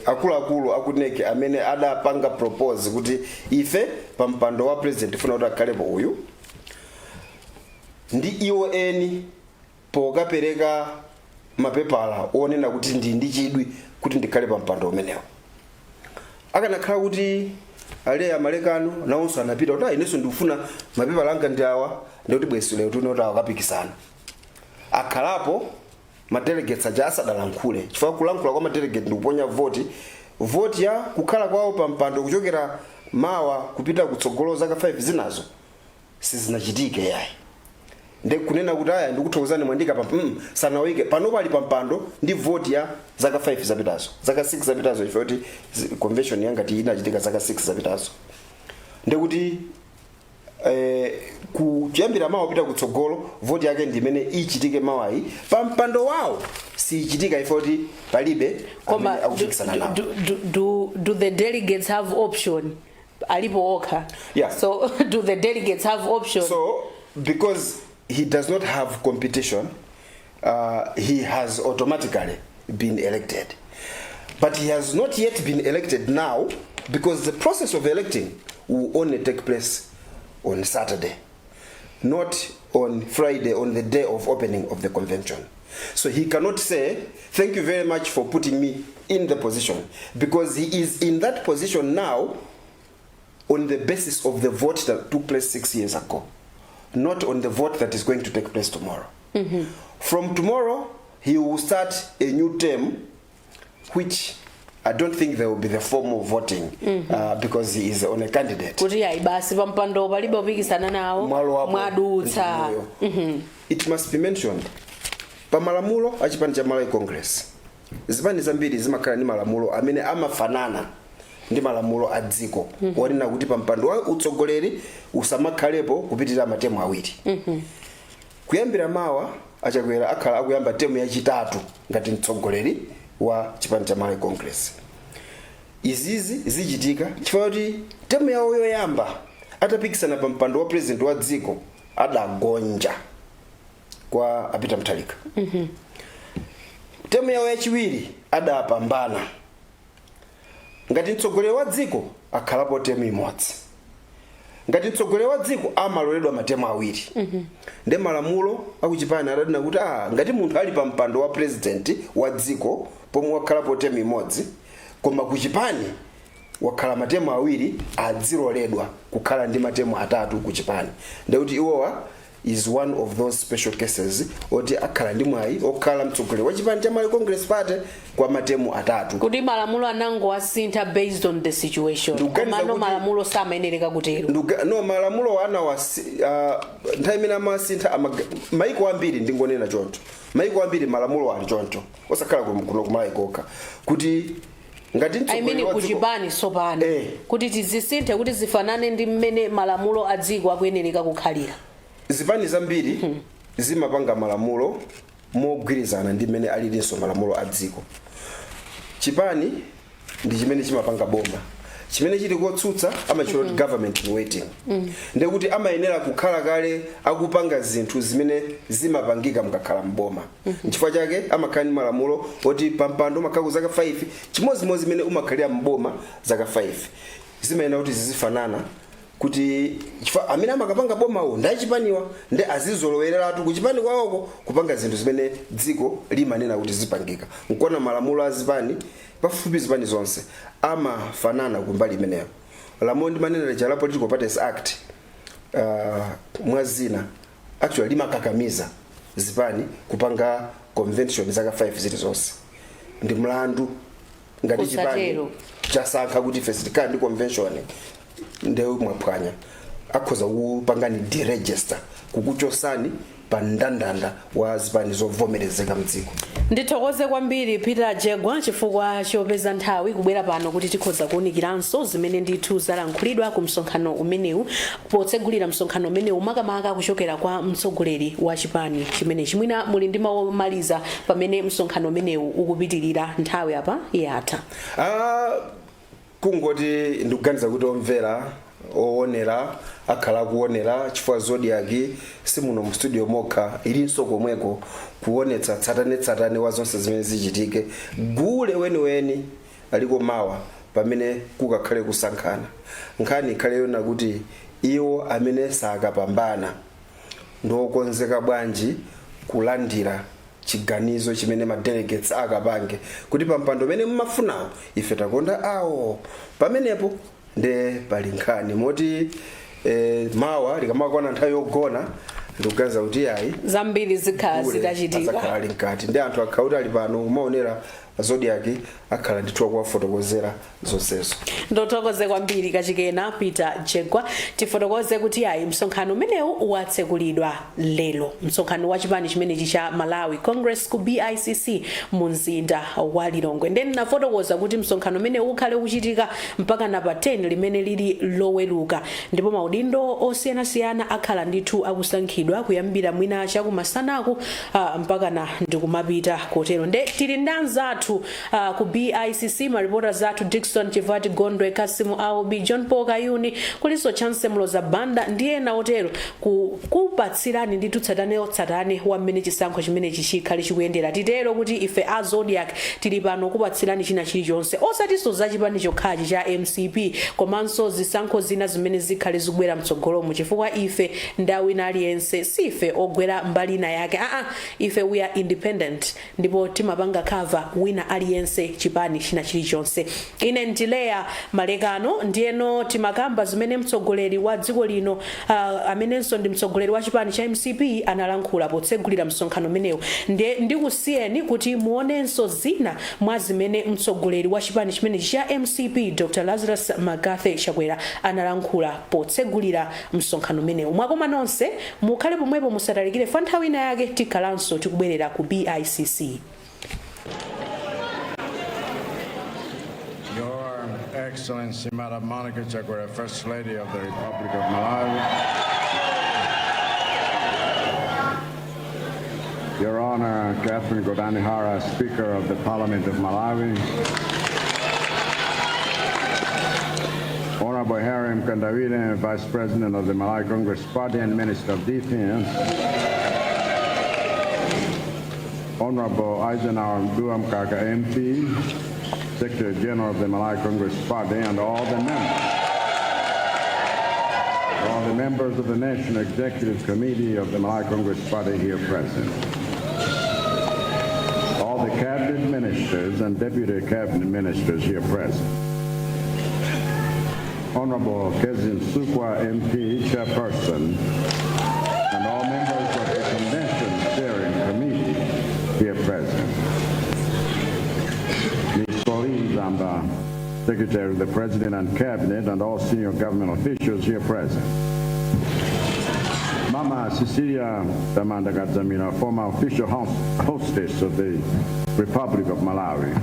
akuluakulu akuneke amene adapanga propose kuti ife pa mpando wa president funa kuti akhalepo uyu, ndi iwo eni pokapereka mapepala onena kuti ndi chidwi kuti ndikhale pa mpando umenewo. Akanakhala kuti ale amalekano nawonso anapita kuti inenso ndikufuna mapepala anga ndi awa ndikuti bwesule kuti unoti akapikisana. Akhalapo madelegates aja asadalankhule, chifukwa kulankhula kwa madelegate ndikuponya vote ya kukhala kwawo pa mpando kuchokera mawa kupita kutsogolo zaka 5 zinazo sizinachitike yayi. Kunena kuti aya ndikuthokozani mwandika pa sanawike pano pali pampando ndi vote ya zaka 5 zapitazo, zaka 6 zapitazo, ife kuti convention yanga inachitika zaka 6 zapitazo. Ndekuti kuyambira mawa pita kutsogolo vote yake ndi imene ichitike mawayi pa mpando wawo si ichitika ife kuti palibe koma akufikisana nawo. Do the delegates have option? Alipo okha. Yeah. So do the delegates have option? So because he does not have competition, he has automatically been elected. But he has not yet been elected now because the process of electing will only take place on Saturday, not on Friday, on the day of opening of the convention. So he cannot say, thank you very much for putting me in the position, because he is in that position now on the basis of the vote that took place 6 years ago, not on the vote that is going to take place tomorrow. From tomorrow, he will start a new term, which I don't think there will be the formal voting because he is on a candidate. It must be mentioned. Pamalamulo achipani cha Malawi Congress. Zipani zambiri zimakhala ni malamulo amene amafanana ndi malamulo a dziko. Wanena kuti pampando wa utsogoleri usamakhalepo kupitirira matemu awiri. Kuyambira mawa Chakwera akhala akuyamba temu yachitatu ngati mtsogoleri wa chipani cha Malawi Congress. Izizi zichitika chifukwa kuti temu yawo yoyamba atapikisana pa mpando wa president wa dziko adagonja kwa apita Mutharika. Temu yawo yachiwiri adapambana. Ngati mtsogoleri wa dziko akhalapo temu imodzi. Ngati mtsogoleri wa dziko amaloledwa matemu awiri. Nde malamulo akuchipani adanena kuti ngati munthu ali pa mpando wa president wa dziko pomwe wakhalapo temu imodzi, koma kuchipani wakhala matemu awiri adziloledwa kukhala ndi matemu atatu kuchipani. Nde kuti iwowa is one of those special cases oti akhala ndi mwayi okhala mtsogoleri wa chipani cha Malawi Congress Party kwa matemu atatu. Kuti malamulo anango asintha based on the situation. Koma no malamulo samayenereka kutero. No malamulo ana nthawi imene amasintha maiko ambiri ndingonena choncho. Maiko ambiri malamulo ali choncho. Osakhala kuno kumalawi kokha. Kuti ngati mtsogoleri wa kuchipani sopano. Kuti tizisinthe kuti zifanane ndi mmene malamulo a dziko akuyenereka kukhalira. Zipani zambiri zimapanga malamulo mogwirizana ndi mmene alilinso malamulo a dziko. Chipani ndi chimene chimapanga boma, chimene chili kotsutsa amachita kuti government in waiting. Ndekuti amayenera kukhala kale akupanga zinthu zimene zimapangika mukakhala mboma. Chifukwa chake amakhala ndi malamulo oti pampando umakhala zaka 5, chimozimozi zimene umakhalira mboma zaka 5 zimayenera kuti zizifanana, kuti chifukwa amene amakapanga bomawo ndachipaniwa ndi azizolowereratu kuchipani kwawoko kupanga zinthu zimene dziko limanena kuti zipangika. Nkona malamulo a zipani pafupi zipani zonse amafanana kumbali imeneyo. Lamulo ndimanena la Political Parties Act mwazina actually limakakamiza zipani kupanga convention zaka 5 zilizonse. Ndi mlandu ngati chipani chasankha kuti first kandi convention ndewe mwaphwanya akhoza kupanga ni deregister kukuchosani pa ndandanda wa zipani zovomerezeka mdziko. Ndithokoze kwambiri Peter Jegwa chifukwa chopeza nthawi kubwera pano kuti tikhoza kuwunikiranso zimene ndithu zalankhulidwa ku msonkhano umenewu, potsegulira msonkhano umenewu makamaka kuchokera kwa mtsogoleri wa chipani chimene chimwina muli ndi mawu omaliza pamene msonkhano umenewu ukupitirira nthawi apa yatha. Kungoti ndikuganiza kuti omvera oonera akhala kuonera chifukwa Zodiac simuno mu studio mokha ilinso komweko kuonetsa tsatane wa zonse zimene zichitike gule weni aliko mawa pamene kukakhale kusankhana. Nkhani ikhale yona kuti iwo amene sakapambana ndokonzeka bwanji kulandira chiganizo chimene ma delegates akapange kuti pampando mene mmafunawo ife takonda awo pamenepo nde pali nkhani moti mawa likamakwana nthawi yogona ndikuganiza kuti yayi zambiri zikhala zitachitika akhala ali nkati ndi anthu akhala kuti ali pano kumaonera Zodiac akhala ndithu kuwafotokozera zonsezo. Ndothokoze kwambiri kachikena Peter Jegwa tifotokoze kuti yayi msonkhano umenewu watsekulidwa lero, msonkhano wa chipani chimenechi cha Malawi Congress ku BICC mu mzinda wa Lilongwe. Ndeni nafotokoza kuti msonkhano umenewu ukhale uchitika mpaka na pa 10 limene lili loweruka, ndipo maudindo osiyanasiyana akhala ndithu akusankhidwa kuyambira mwina chakumasanaku mpaka na ndikumapita kotero. Nde tili ndanzathu ku BICC maripota zathu Dickson Chivati Gondwe, Kasimu Aubi, John Paul Kayuni, kuliso Chance Mloza Banda ndiye na otero kupatsirani ndithu tsatane wa mmene chisankho chimene chikhale chikuyendera. Titero kuti ife a Zodiac tili pano kupatsirani china chilichonse osatiso zachipani chokhachi cha MCP komanso zisankho zina zimene zikhale zikubwera mtsogolomo, chifukwa ife ndawina aliyense sife ogwera mbali na yake ife we are independent ndipo timapanga cover wina aliyense chipani china chilichonse. Ine Ndileya Malekano ndiyeno timakamba zimene mtsogoleri wa dziko lino amenenso ndi mtsogoleri wa chipani cha MCP analankhula potsegulira msonkhano umenewu. Ndikusiyeni kuti muonenso zina mwa zimene mtsogoleri wa chipani chimene cha MCP Dr. Lazarus Magathe Chakwera analankhula potsegulira msonkhano umenewu. Mwakoma nonse mukhale pomwepo musatalikire fa nthawi ina yake tikhalanso tikubwerera ku BICC. Your Excellency, Madam Monica Chakwera, First Lady of the Republic of Malawi. Your Honor, Catherine Godanihara, Speaker of the Parliament of Malawi. Honorable Harry Mkandawile, Vice President of the Malawi Congress Party and Minister of Defense. Honorable Eisenhower Duamkaka MP, Secretary General of the Malawi Congress Party, and all the members of the National Executive Committee of the Malawi Congress Party here present. All the cabinet ministers and deputy cabinet ministers here present. Honorable Kezin Sukwa MP, Chairperson, and all members of the Convention Steering Committee here present. Ms. Pauline Zamba, Secretary of the President and Cabinet, and all senior government officials here present. Mama Cecilia Damanda Gadzamina, former official hostess of the Republic of Malawi.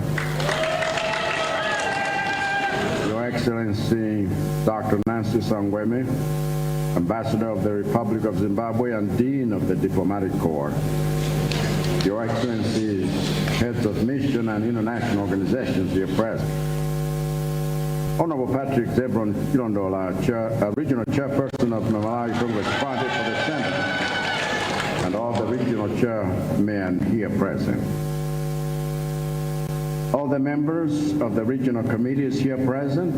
Your Excellency, Dr. Nancy Sangweme, Ambassador of the Republic of Zimbabwe and Dean of the Diplomatic Corps. Your Excellencies, heads of mission and international organizations here present. Honorable Patrick Zebron Kilondola, Regional Chairperson of the Malawi Congress Party for the Senate, and all the regional chairmen here present. All the members of the regional committees here present,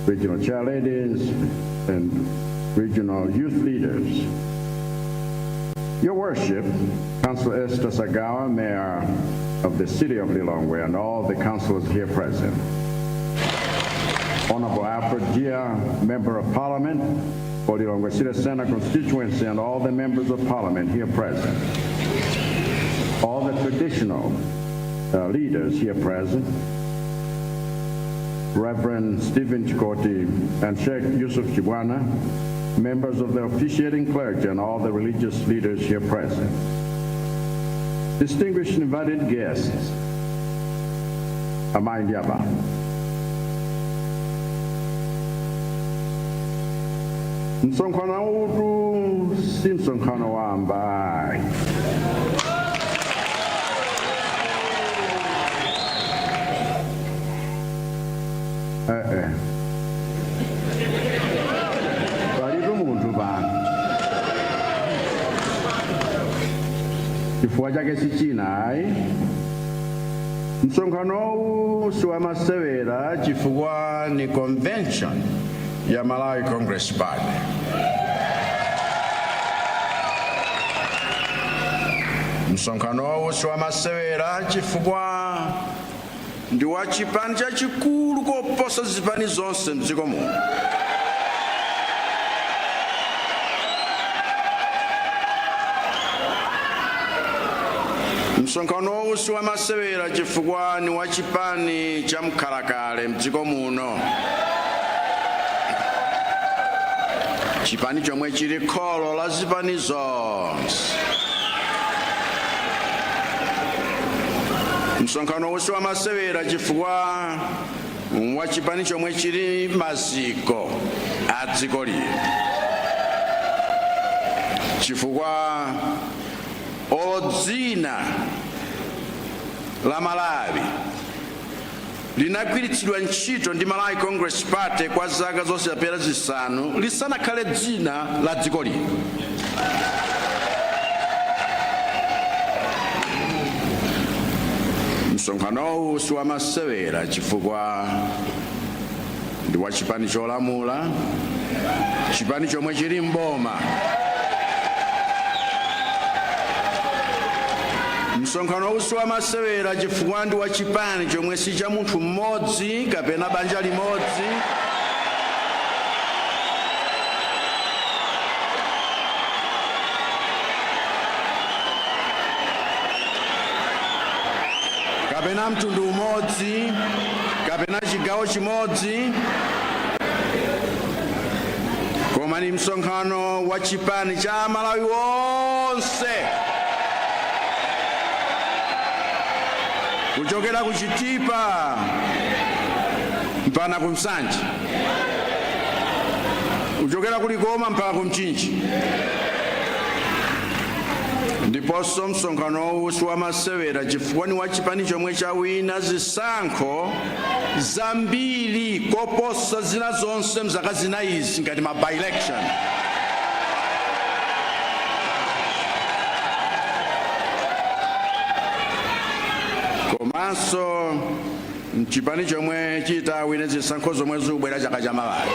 regional chair ladies, and regional youth leaders. Your Worship, Councilor Esther Sagawa, Mayor of the City of Lilongwe, and all the councilors here present. Honorable Alfred Gia, Member of Parliament for Lilongwe City Center constituency, and all the members of Parliament here present. All the traditional leaders here present. Reverend Stephen Chikoti and Sheikh Yusuf Chibwana, members of the officiating clergy, and all the religious leaders here present. Distinguished invited guests, Amaindiaba. Msokhano utu si msokhano wa ambai. Palipo munthu pano. Chifukwa chake si china ayi. Msonkhanowu siwamasewera chifukwa ni convention ya Malawi Congress Party. Msonkhanowu siwamasewera chifukwa ndi wa chipani chachikulu koposa zipani zonse m'dziko muno. Msonkhanowu siwamasewera chifukwa ni wa chipani cha mkhalakale m'dziko muno. Chipani chomwe chili kholo la zipani zonse. Msonkhanowu siwamasewera chifukwa wa chipani chomwe chili maziko a dziko lino. Chifukwa dzina la Malawi linagwiritsidwa ntchito ndi Malawi Congress Party kwa zaka zosapera zisanu lisanakhale dzina la dziko lino. Msonkhanowu siwamasewera chifukwa ndi wa chipani cholamula, chipani chomwe chili mboma. Msonkhanowu siwamasewera chifukwa ndi wa chipani chomwe si cha munthu mmodzi kapena banja limodzi. Kapena mtundu umodzi, kapena chigawo chimodzi. Koma ni msonkhano wa chipani cha Malawi wonse. Kuchokera ku Chitipa mpaka ku Msanje, kuchokera ku Likoma mpaka ku Mchinji. Ndiponso msonkhanowu siwamasewera chifukwa ni wa chipani chomwe chawina zisankho zambiri koposa zina zonse mzaka zinayizi ngati ma by-election. Komanso mchipani chomwe chitawina zisankho zomwe zikubwera chaka cha Malawi.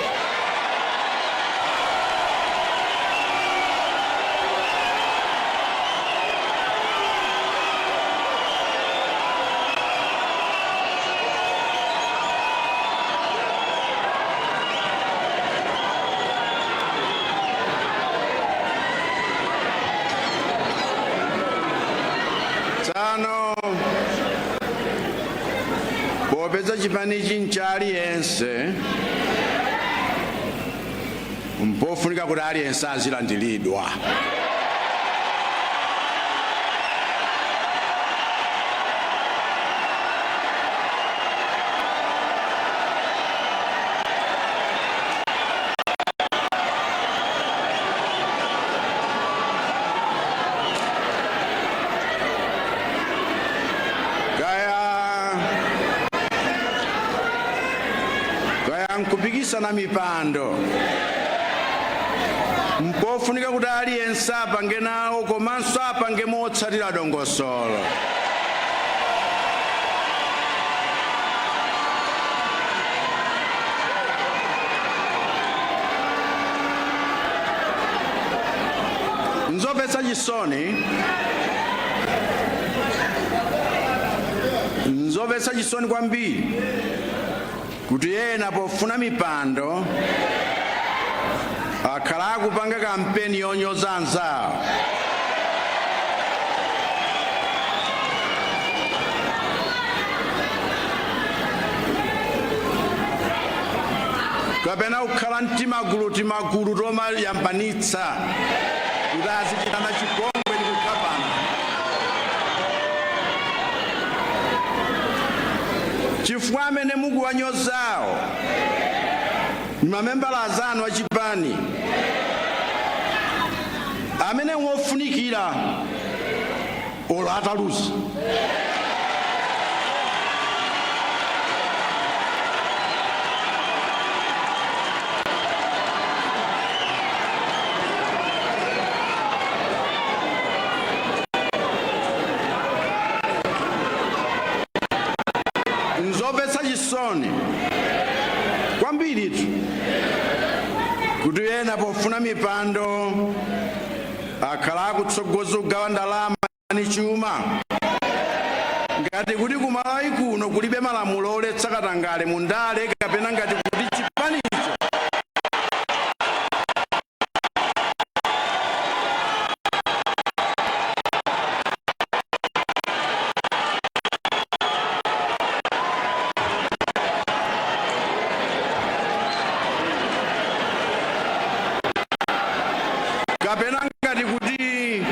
Popeza chipani chincha aliyense mpofunika kuti aliyense azilandiridwa. kugwirisana mipando mpofunika kuti aliyense apange nawo komanso apange motsatira dongosolo. Nzomvetsa chisoni kwambiri kuti ena pofuna mipando akhala akupanga kampeni yonyoza anzawo. Kapena kukhala timagulu tomayambanitsa kuti azichitana chipongwe ndi kugavana. Chifukwa amene mukuwanyozawo ndi mamembala azanu a chipani amene ngofunikira olo ataluza. Nzomvetsa chisoni kwambiri kuti ena pofuna mipando akhala akutsogoza kugawa ndalama ndi chuma ngati kuti kumalawi kuno kulibe malamulo oletsa katangale mu ndale kapena ngati kuti chipanicho kapena ngati kuti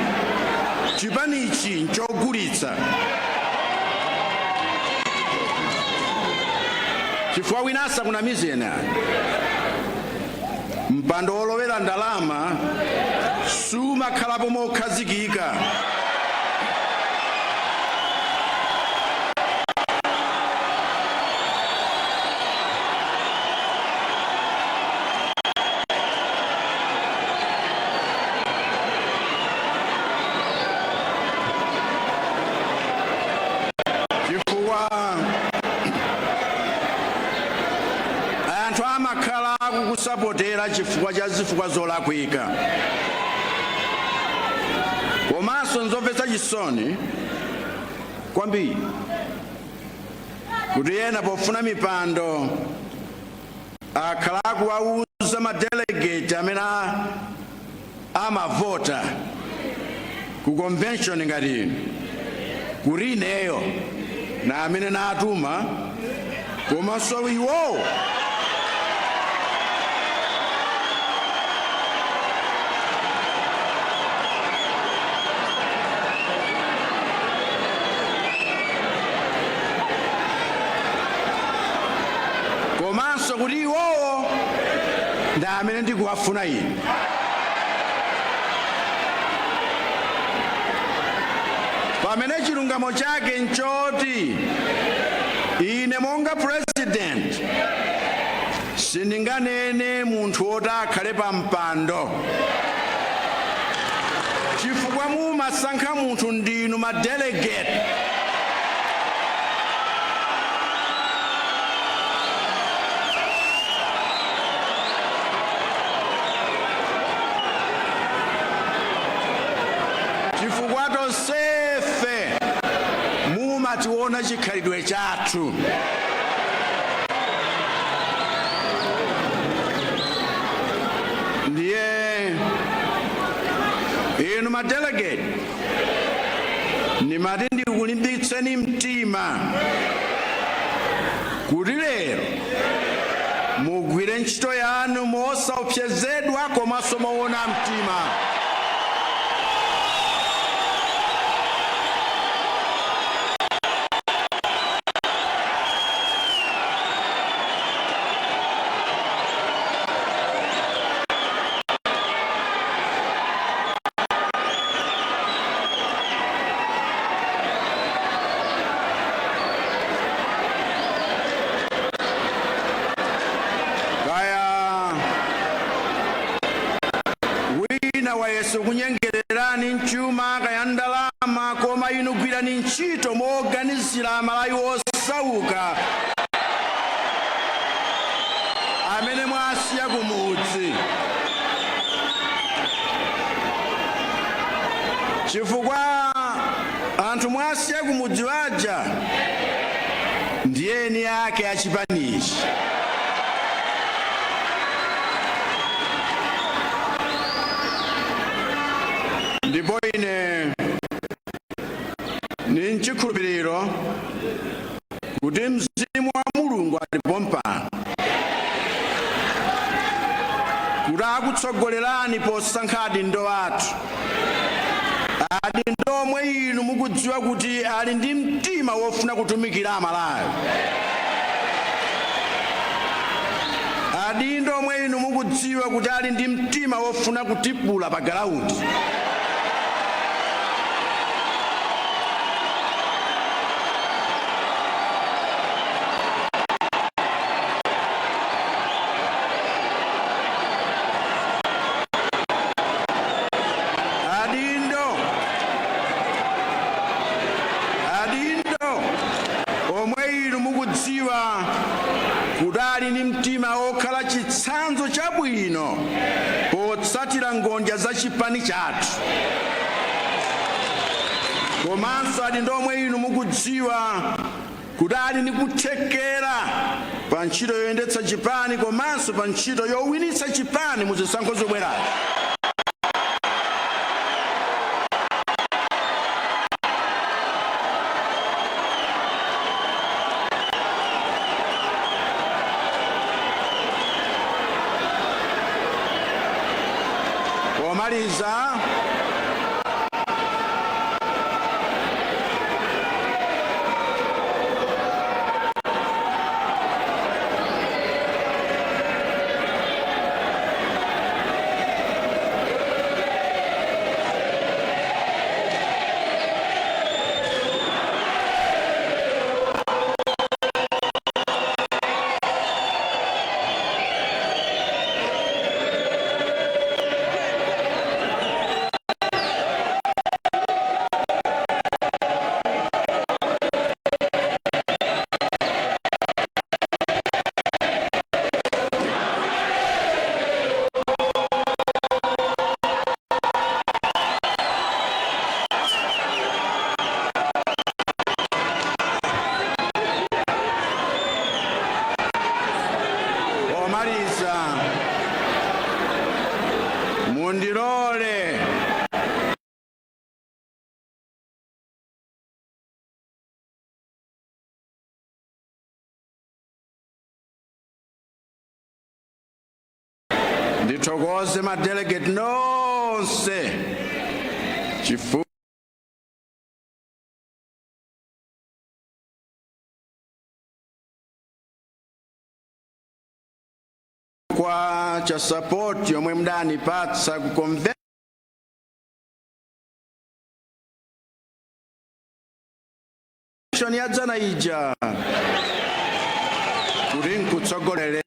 chipanichi nchogulitsa. Chifukwa wina asakunamize ena mpando wolowera ndalama sumakhalapo mokhazikika. Anthu amakhala kukusapotera chifukwa cha zifukwa zolakwika. Komanso nzomvetsa chisoni kwambiri kuti ena pofuna mipando akhala kuwauza madelegate amene amavota ku convention ngati ino kuti ineyo na amene natuma komanso iwowo komanso kuti iwowo ndi amene ndikuwafuna ine. Pamene chilungamo chake nchoti ine monga president sindinganene munthu woti akhale pa mpando chifukwa mumasankha munthu ndinu madelegate. Chifukwa tonsefe mumationa chikhalidwe chathu. Ndiye inu madelegate nimati ndikulimbitseni mtima kuti lero mugwire ntchito yanu mosaopsezedwa komanso moona mtima. wina wayesa kunyengererani mchuma kaya ndalama, koma inu gwirani ntchito moganizira malawi osauka amene mwasiya kumudzi. Chifukwa anthu mwasiya kumudzi waja ndiye eni ake achipanichi. Ndipo ine ni nchikhulupiriro kuti Mzimu wa Mulungu alipo mpano kuti akutsogolerani posankha adindo athu. Adindo omwe inu mukudziwa kuti ali ndi mtima wofuna kutumikira Amalawi. Adindo omwe inu mukudziwa kuti ali ndi mtima wofuna kutipula pa galaundi. Kudali ni mtima okhala chitsanzo chabwino potsatira ngonja za chipani chathu. Komanso adindo omwe inu mukudziwa kudali ni kuthekera pa ntchito yoyendetsa chipani komanso pa ntchito yowinitsa chipani mu zisankho zobwerazi. Pomaliza, mundilole ndithokoze madelegate nonse chifukwa cha support yomwe mdanipatsa ku convention ya dzana ija kuti nkutsogolere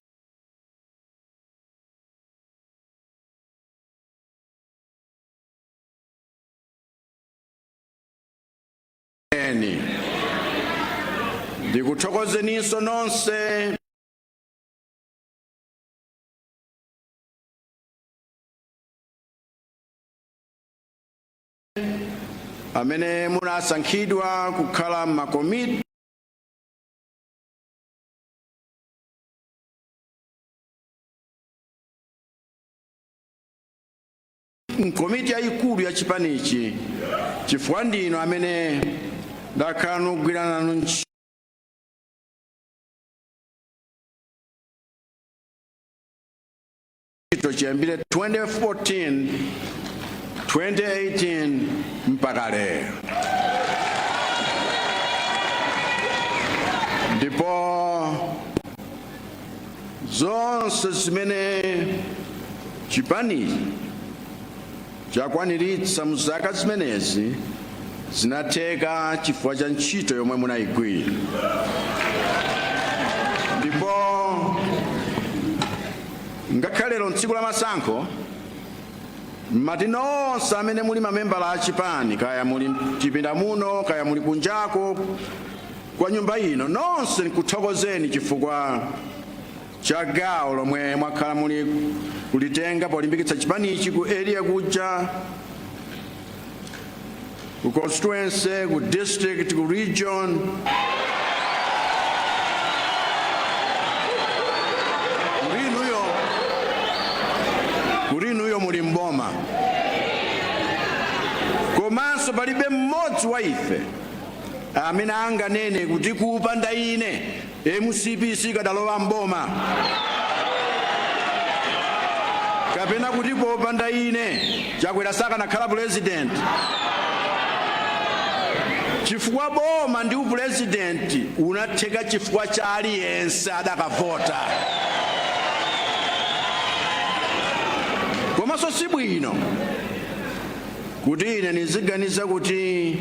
ndikuthokozeninso nonse amene munasankhidwa kukhala m'makomiti mkomiti yayikulu ya chipanichi chifukwa ndino amene ndakhala nogwirana nanu ntchito chiyambire 2014 2018 mpaka lero. Ndipo zonse zimene chipani chakwaniritsa mu zaka zimenezi zinatheka chifukwa cha ntchito yomwe munayigwira. Ndipo ngakhale lero tsiku la masankho Matino samene muli mamembala a chipani, kaya muli chipinda muno, kaya muli kunjako kwa nyumba ino, nonse nkuthokozeni chifukwa cha gawo lomwe mwakhala muli kulitenga polimbikitsa chipani ichi ku area kuja, ku constituency, ku district, ku region. Kurinuyo muli mboma. Komanso palibe mmodzi wa ife amene anganene kuti kupanda ine MCP kadalowa mboma, kapena kuti popanda ine Chakwera sakanakhala president. Chifukwa boma ndi upresident unatheka chifukwa cha aliyense adakavota. Komanso si bwino kuti ine niziganiza kuti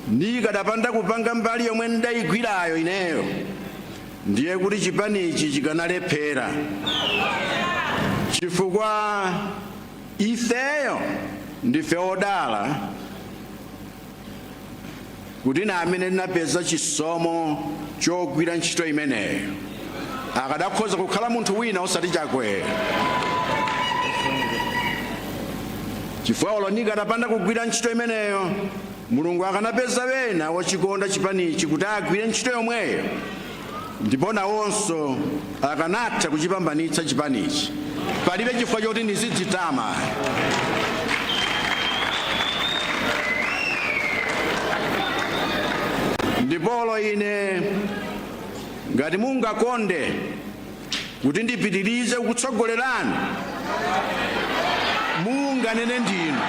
ndikadapanda kupanga mbali yomwe ndayigwirayo ineyo ndiye kuti chipani ichi chikanalephera, chifukwa ifeyo ndife odala kuti na amene ndinapeza chisomo chogwira ntchito imeneyo akadakhoza kukhala munthu wina osati Chakwera. Chifukwa olo ndikadapanda kugwira ntchito imeneyo Mulungu akanapeza wena wochikonda chipanichi kuti agwire ntchito yomweyo, ndipo nawonso akanatha kuchipambanitsa chipanichi. Palibe chifukwa choti ndizidzitama. Ndipolo ine ngati mungakonde kuti ndipitirize kukutsogolerani, munganene ndinu.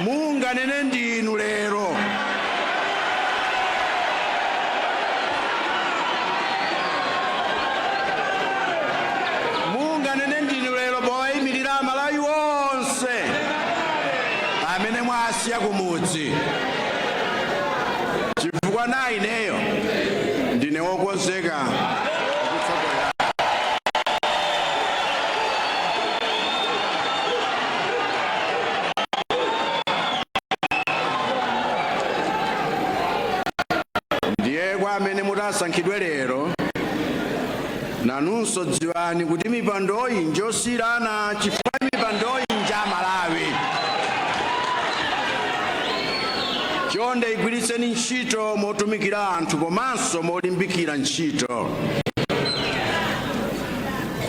Munganene ndinu lero. Munganene ndinu lero poyimirira Malawi wonse amene mwasiya kumudzi. Chifukwa na ineyo ndine wokonzeka kutsogolera. Ndiye kwa amene mutasankhidwe lero, nanunso dziwani kuti mipandoyi njosiyana, chifukwa mipandoyi nja Malawi. Chonde igwiritseni ntchito motumikira anthu komanso molimbikira ntchito.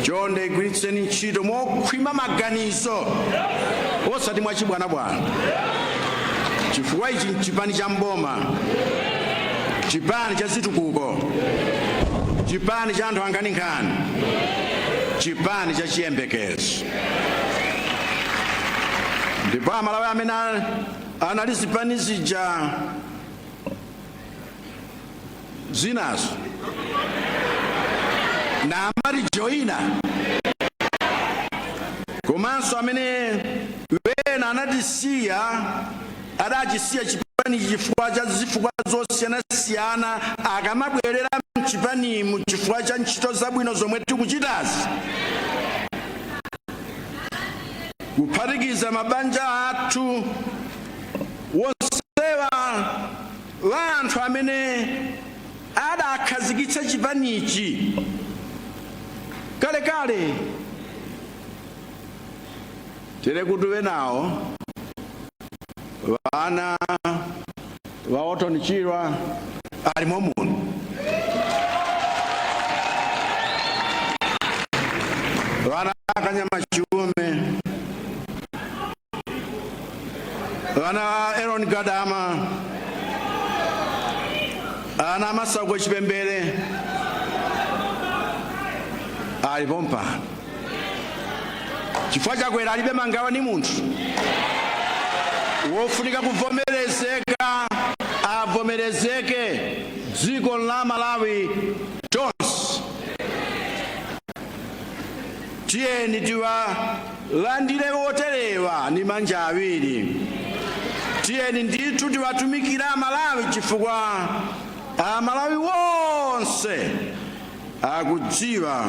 Chonde igwiritseni ntchito mokhwima maganizo osati mwachibwanabwana. Chifukwa ichi chipani cha mboma, chipani cha zitukuko, chipani cha anthu anganinkhani, chipani cha chiyembekezo. Ndipo Amalawi amene anali zipani zija zinazo na amatijoyina, komanso amene wena anatisiya adachisiya chipani chifukwa cha zifukwa zosiyanasiyana, akamabwerera mchipanimu chifukwa cha ntchito zabwino zomwe tikuchitazi, kuphatikiza mabanja athu wonsewa wanthu amene adakhazikitsa chipanichi kalekale. Tere kuti wenawo wana waotonichirwa alimo muno. Wana Kanyama Chiume, wana Aaron Gadama, ana Masagwe Chipembere alipo mpano. Chifukwa Chakwera alibe mangawa ni munthu wofunika kuvomerezeka, avomerezeke dziko la Malawi tonse. tiyeni tiwalandire oterewa ndi manja awiri. Tiyeni ndithu tiwatumikira Malawi chifukwa Malawi wonse akudziwa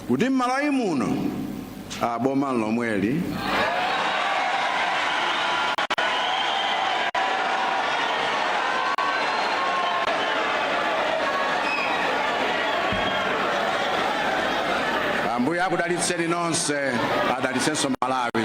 kuti Malawi muno boma lomweli Ambuye akudalitseni nonse, adalitsenso Malawi.